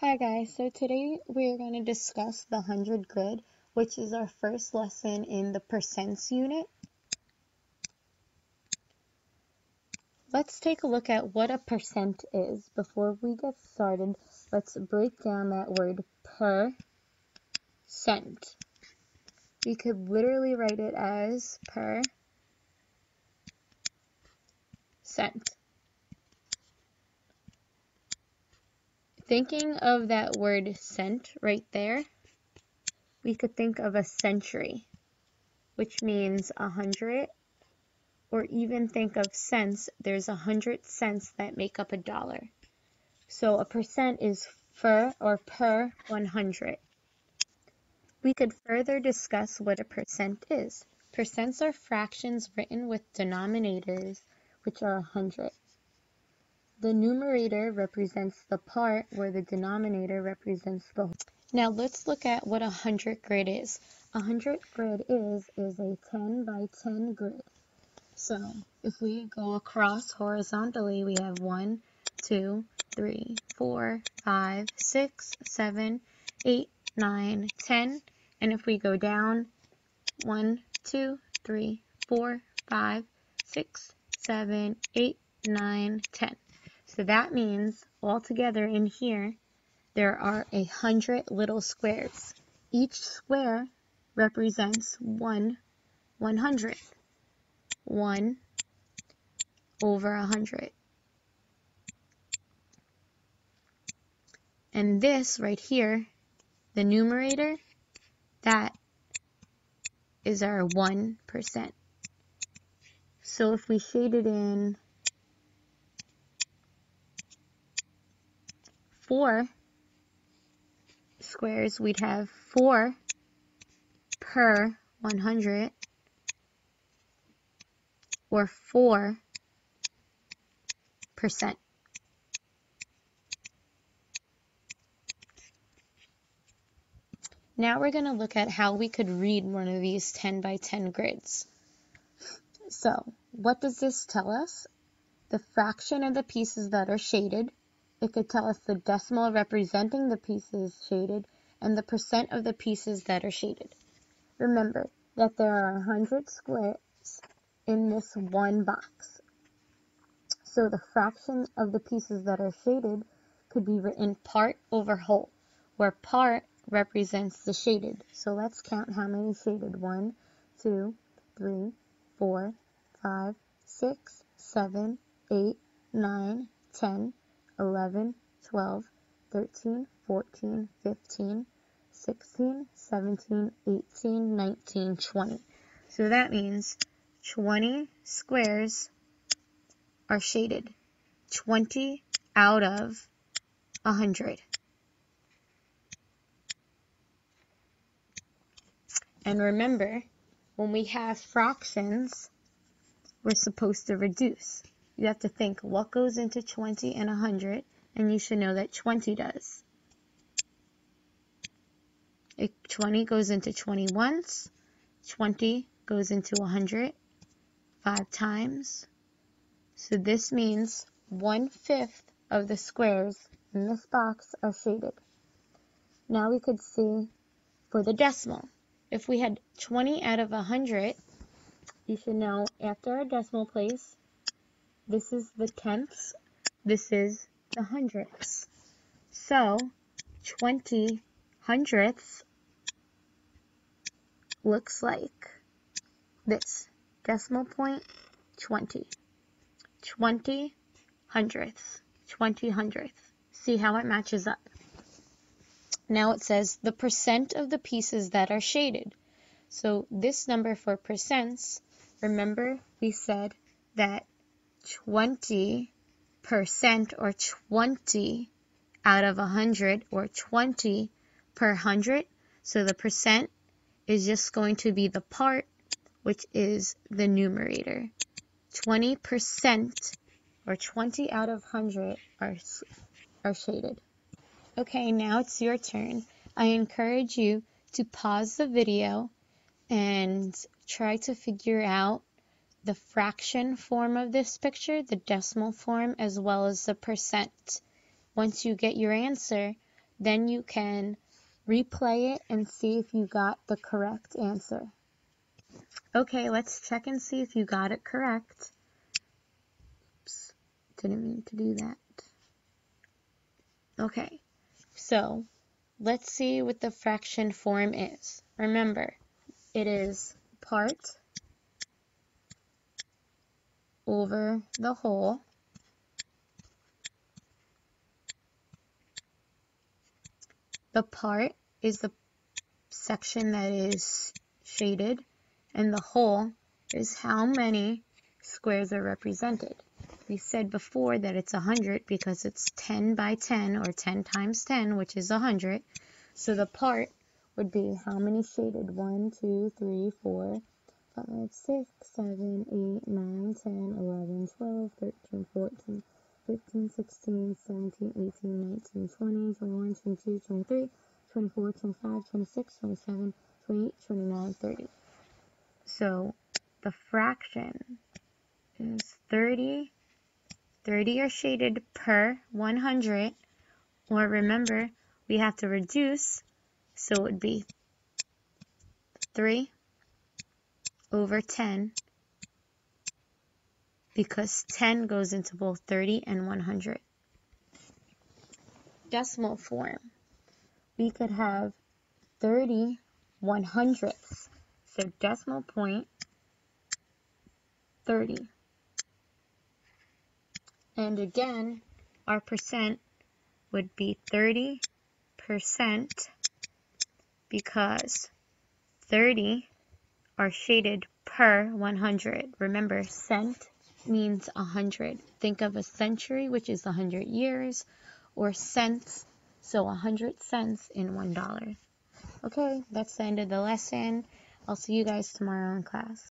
Hi guys, so today we're going to discuss the 100 grid, which is our first lesson in the percents unit. Let's take a look at what a percent is. Before we get started, let's break down that word percent. We could literally write it as percent. Thinking of that word cent right there, we could think of a century, which means 100. Or even think of cents, there's 100 cents that make up a dollar. So a percent is per 100. We could further discuss what a percent is. Percents are fractions written with denominators, which are 100. The numerator represents the part where the denominator represents the whole. Now let's look at what a 100 grid is. A 100 grid is a 10 by 10 grid. So if we go across horizontally, we have 1, 2, 3, 4, 5, 6, 7, 8, 9, 10. And if we go down, 1, 2, 3, 4, 5, 6, 7, 8, 9, 10. So that means altogether in here, there are 100 little squares. Each square represents 1/100. 1 over 100. And this right here, the numerator, that is our 1%. So if we shaded in 4 squares, we'd have 4 per 100, or 4%. Now we're going to look at how we could read one of these 10 by 10 grids. So what does this tell us? The fraction of the pieces that are shaded. It could tell us the decimal representing the pieces shaded and the percent of the pieces that are shaded. Remember that there are 100 squares in this one box. So the fraction of the pieces that are shaded could be written part over whole, where part represents the shaded. So let's count how many shaded. 1, 2, 3, 4, 5, 6, 7, 8, 9, 10, 11, 12, 13, 14, 15, 16, 17, 18, 19, 20. So that means 20 squares are shaded. 20 out of 100. And remember, when we have fractions, we're supposed to reduce. You have to think what goes into 20 and 100, and you should know that 20 does. 20 goes into 20 once, 20 goes into 100 5 times. So this means 1/5 of the squares in this box are shaded. Now we could see for the decimal. If we had 20 out of 100, you should know after our decimal place, this is the tenths, this is the hundredths. So 20 hundredths looks like this. Decimal point, 20. 20 hundredths. 20 hundredths. See how it matches up. Now it says the percent of the pieces that are shaded. So this number for percents, remember we said that 20% or 20 out of 100 or 20 per 100. So the percent is just going to be the part, which is the numerator. 20% or 20 out of 100 are shaded. Okay, now it's your turn. I encourage you to pause the video and try to figure out the fraction form of this picture, the decimal form, as well as the percent. Once you get your answer, Then you can replay it and see if you got the correct answer. Okay, let's check and see if you got it correct. Oops, didn't mean to do that. Okay, so let's see what the fraction form is. Remember, it is part over the whole. The part is the section that is shaded, and the whole is how many squares are represented. We said before that it's 100 because it's 10 by 10, or 10 times 10, which is 100. So the part would be how many shaded? 1, 2, 3, 4, 5, 6, 7, 8, 9, 10, 11, 12, 13, 14, 15, 16, 17, 18, 19, 20, 21, 22, 23, 24, 25, 26, 27, 28, 29, 30. So the fraction is 30. 30 are shaded per 100, or remember, we have to reduce, so it would be 3 over 10, because 10 goes into both 30 and 100. Decimal form, we could have 30 100ths, so decimal point 30. And again, our percent would be 30% because 30 are shaded per 100. Remember, cent means 100. Think of a century, which is 100 years, or cents, so 100 cents in $1. Okay, that's the end of the lesson. I'll see you guys tomorrow in class.